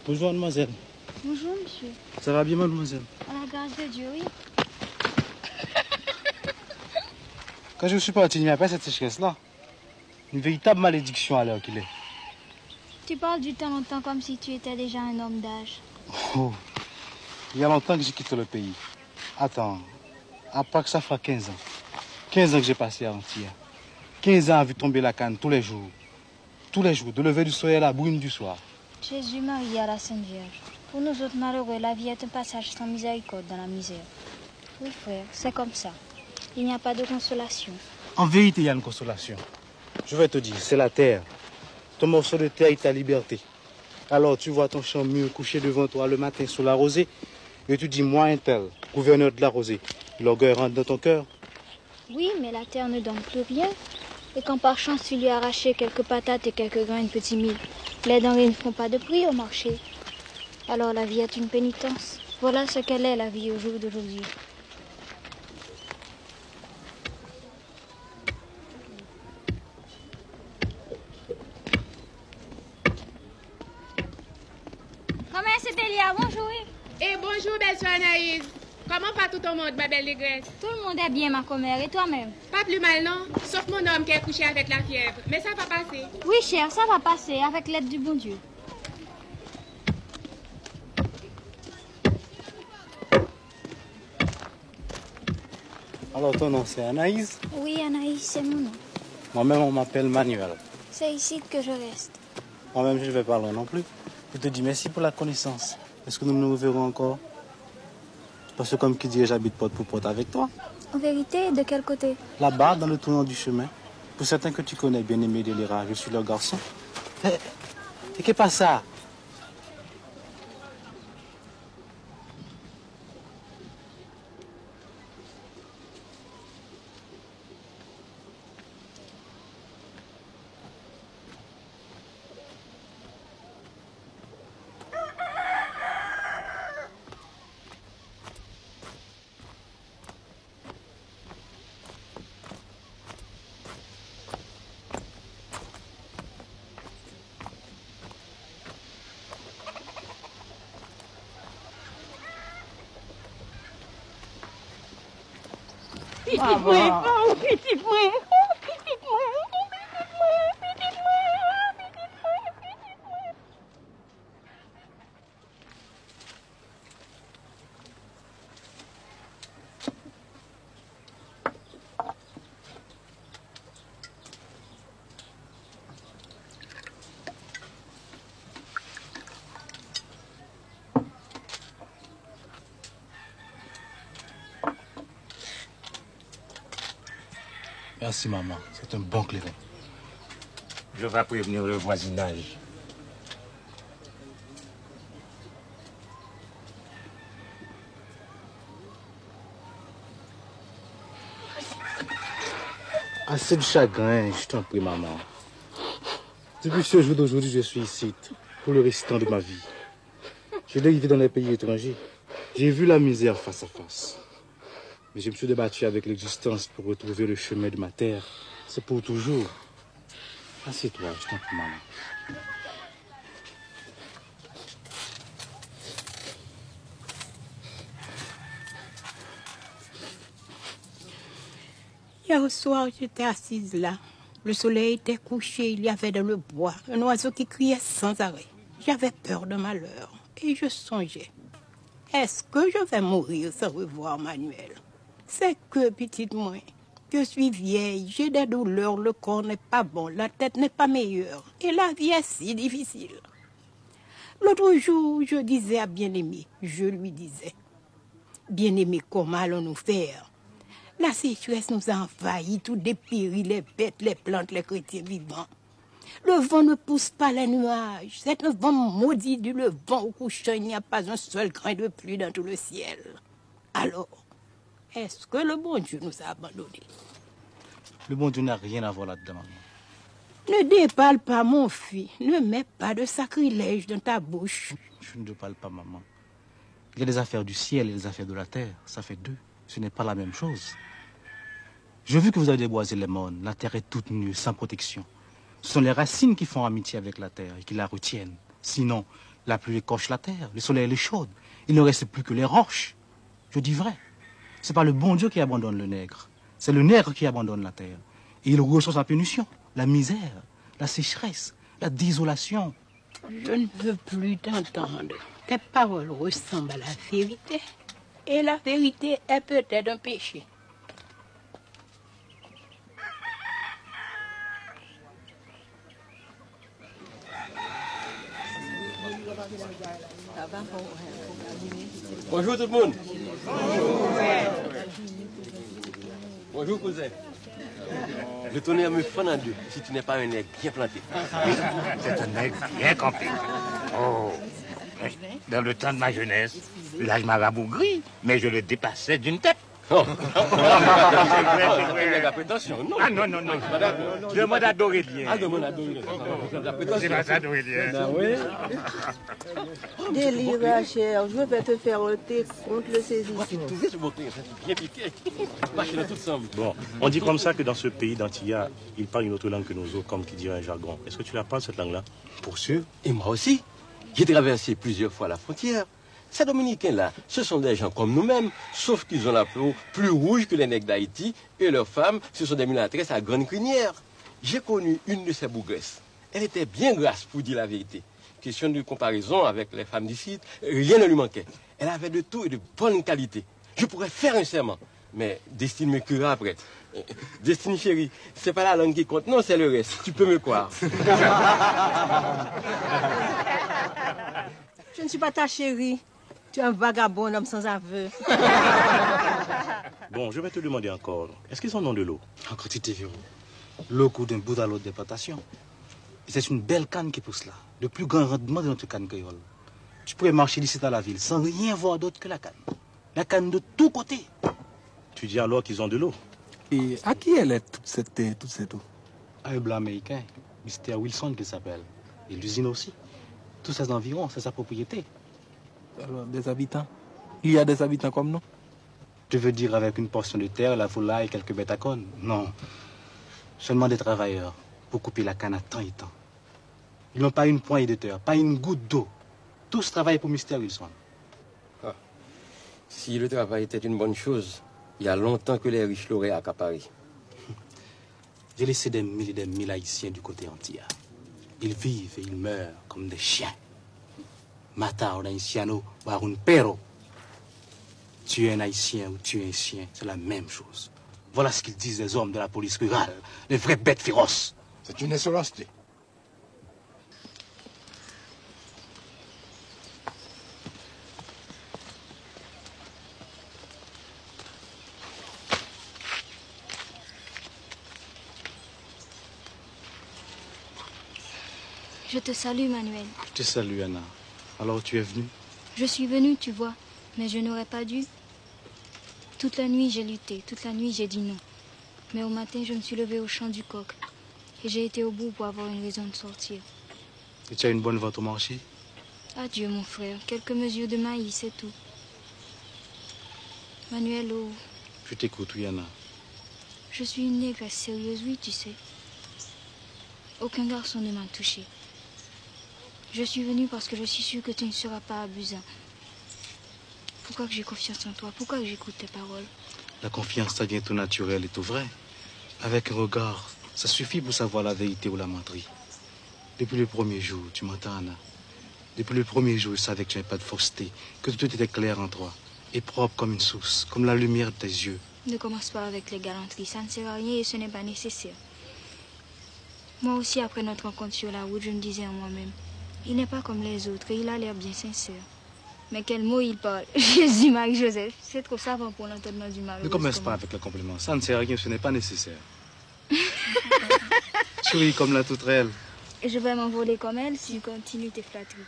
Bonjour, mademoiselle. Bonjour, monsieur. Ça va bien, mademoiselle? À la grâce de Dieu, oui. Quand je suis parti, il n'y a pas cette sécheresse-là. Une véritable malédiction à l'heure qu'il est. Tu parles du temps longtemps comme si tu étais déjà un homme d'âge. Oh, il y a longtemps que j'ai quitté le pays. Attends, à part que ça fera 15 ans. 15 ans que j'ai passé à Antibes. 15 ans à vu tomber la canne tous les jours. Tous les jours, de lever du soleil à la bruine du soir. Jésus, Marie à la Sainte Vierge. Pour nous autres malheureux, la vie est un passage sans miséricorde dans la misère. Oui, frère, c'est comme ça. Il n'y a pas de consolation. En vérité, il y a une consolation. Je vais te dire, c'est la terre. Ton morceau de terre est ta liberté. Alors tu vois ton champ mûr couché devant toi le matin sous la rosée, et tu dis, moi un tel, gouverneur de la rosée, l'orgueil rentre dans ton cœur. Oui, mais la terre ne donne plus rien. Et quand par chance tu lui as arraché quelques patates et quelques grains de petits mille, les denrées ne font pas de prix au marché. Alors la vie est une pénitence. Voilà ce qu'elle est, la vie au jour d'aujourd'hui. Comment c'est Elia? Bonjour. Et bonjour, belle soeur Anaïs. Comment va tout le monde, ma belle négresse? Tout le monde est bien, ma commère. Et toi-même? Pas plus mal, non? Sauf mon homme qui est couché avec la fièvre. Mais ça va passer. Oui, cher, ça va passer avec l'aide du bon Dieu. Alors ton nom c'est Anaïs? Oui, Anaïs, c'est mon nom. Moi-même on m'appelle Manuel. C'est ici que je reste. Moi-même je ne vais pas loin non plus. Je te dis merci pour la connaissance. Est-ce que nous nous reverrons encore? Parce que comme qui dirait, j'habite porte pour porte avec toi. En vérité, de quel côté? Là-bas, dans le tournant du chemin. Pour certains que tu connais, bien-aimé Délira, je suis leur garçon. Et qu'est-ce pas ça? Petit point, oh, petit point, oh, petit point, oh, petit point, petit point, petit point, petit point. Merci maman, c'est un bon clairin. Je vais prévenir le voisinage. Assez de chagrin, je t'en prie maman. Depuis ce jour d'aujourd'hui, je suis ici pour le restant de ma vie. J'ai dérivé dans les pays étrangers. J'ai vu la misère face à face. Mais je me suis débattu avec l'existence pour retrouver le chemin de ma terre. C'est pour toujours. Assieds-toi, je t'en prie, maman. Hier soir, j'étais assise là. Le soleil était couché, il y avait dans le bois un oiseau qui criait sans arrêt. J'avais peur de malheur et je songeais. Est-ce que je vais mourir sans revoir Manuel? C'est que, petite moi, je suis vieille, j'ai des douleurs, le corps n'est pas bon, la tête n'est pas meilleure et la vie est si difficile. L'autre jour, je disais à Bien-Aimé, je lui disais, Bien-Aimé, comment allons-nous faire? La sécheresse nous a envahis, tout dépérit, les bêtes, les plantes, les chrétiens vivants. Le vent ne pousse pas les nuages. C'est un vent maudit du levant au couchant. Il n'y a pas un seul grain de pluie dans tout le ciel. Alors, est-ce que le bon Dieu nous a abandonnés? Le bon Dieu n'a rien à voir là-dedans, maman. Ne déballe pas, mon fils. Ne mets pas de sacrilège dans ta bouche. Je ne te parle pas, maman. Il y a des affaires du ciel et des affaires de la terre. Ça fait deux. Ce n'est pas la même chose. Je veux que vous avez déboisé les mornes. La terre est toute nue, sans protection. Ce sont les racines qui font amitié avec la terre et qui la retiennent. Sinon, La pluie écorche la terre, le soleil est chaude. Il ne reste plus que les roches. Je dis vrai. C'est pas le bon Dieu qui abandonne le nègre. C'est le nègre qui abandonne la terre. Et il ressent sa punition, la misère, la sécheresse, la désolation. Je ne veux plus t'entendre. Tes paroles ressemblent à la vérité. Et la vérité est peut-être un péché. Bonjour tout le monde. Bonjour cousin. Le tonnerre me fend en deux si tu n'es pas un nègre bien planté. C'est un nègre bien campé. Oh, dans le temps de ma jeunesse, l'âge m'a rabougri, mais je le dépassais d'une tête. Oh. Attention, non. Ah non, non, non. Demande à Dorélien. Ah, demande à Dorélien. C'est pas ça, Dorélien. Délire, Rachel, je vais te faire un thé contre le saisissement. Bien piqué. Marchez dans tout ensemble. Bon, on dit comme ça que dans ce pays d'Antilla, ils parlent une autre langue que nous autres, comme qui dirait un jargon. Est-ce que tu la parles, cette langue-là? Pour sûr. Et moi aussi. J'ai traversé plusieurs fois la frontière. Ces Dominicains-là, ce sont des gens comme nous-mêmes, sauf qu'ils ont la peau plus rouge que les nègres d'Haïti, et leurs femmes, ce sont des mulâtresses à grande crinière. J'ai connu une de ces bougresses. Elle était bien grasse, pour dire la vérité. Question de comparaison avec les femmes d'ici, rien ne lui manquait. Elle avait de tout et de bonne qualité. Je pourrais faire un serment, mais Destine me criera après. Destine chérie, c'est pas la langue qui compte, non, c'est le reste. Tu peux me croire. Je ne suis pas ta chérie. Tu es un vagabond, homme sans aveu. Bon, je vais te demander encore. Est-ce qu'ils en ont de l'eau? En quantité, Véro. L'eau coule d'un bout à l'autre des plantations. Et c'est une belle canne qui pousse là. Le plus grand rendement de notre canne créole. Tu pourrais marcher d'ici à la ville sans rien voir d'autre que la canne. La canne de tous côtés. Tu dis alors qu'ils ont de l'eau? Et à qui elle est toute cette eau? À un blanc américain, Mr. Wilson qu'il s'appelle. Et l'usine aussi. Tous ces environs, c'est sa propriété. Alors, des habitants? Il y a des habitants comme nous? Tu veux dire avec une portion de terre, la volaille et quelques bêtes à cornes? Non. Seulement des travailleurs pour couper la canne à temps et temps. Ils n'ont pas une poignée de terre, pas une goutte d'eau. Tous travaillent pour Mr. Wilson. Ah. Si le travail était une bonne chose, il y a longtemps que les riches l'auraient accaparé. J'ai laissé des mille et des mille Haïtiens du côté entier. Ils vivent et ils meurent comme des chiens. Mata un haïtiano ou un perro. Tu es un haïtien ou tu es un chien, c'est la même chose. Voilà ce qu'ils disent les hommes de la police rurale, les vraies bêtes féroces. C'est une insolenceté. Je te salue, Manuel. Je te salue, Anna. Alors tu es venue? Je suis venue, tu vois, mais je n'aurais pas dû. Toute la nuit, j'ai lutté, toute la nuit, j'ai dit non. Mais au matin, je me suis levée au chant du coq. Et j'ai été au bout pour avoir une raison de sortir. Et tu as une bonne vente au marché? Adieu, mon frère. Quelques mesures de maïs, c'est tout. Manuel, oh, Je t'écoute, oui, Anna. je suis une négresse sérieuse, oui, tu sais. Aucun garçon ne m'a touchée. Je suis venue parce que je suis sûre que tu ne seras pas abusant. Pourquoi que j'ai confiance en toi? Pourquoi que j'écoute tes paroles? La confiance, ça vient tout naturel et tout vrai. Avec un regard, ça suffit pour savoir la vérité ou la menterie. Depuis le premier jour, tu m'entends, Anna? Depuis le premier jour, je savais que tu n'avais pas de fausseté, que tout était clair en toi, et propre comme une source, comme la lumière de tes yeux. Ne commence pas avec les galanteries, ça ne sert à rien et ce n'est pas nécessaire. Moi aussi, après notre rencontre sur la route, je me disais en moi-même, il n'est pas comme les autres et il a l'air bien sincère. Mais quel mot il parle? Jésus, Marie-Joseph, c'est trop savant pour l'entendement du mari. Ne commence pas avec le compliment, ça ne sert à rien, ce n'est pas nécessaire. Souris comme la touterelle. Et je vais m'envoler comme elle si tu continues tes flatteries.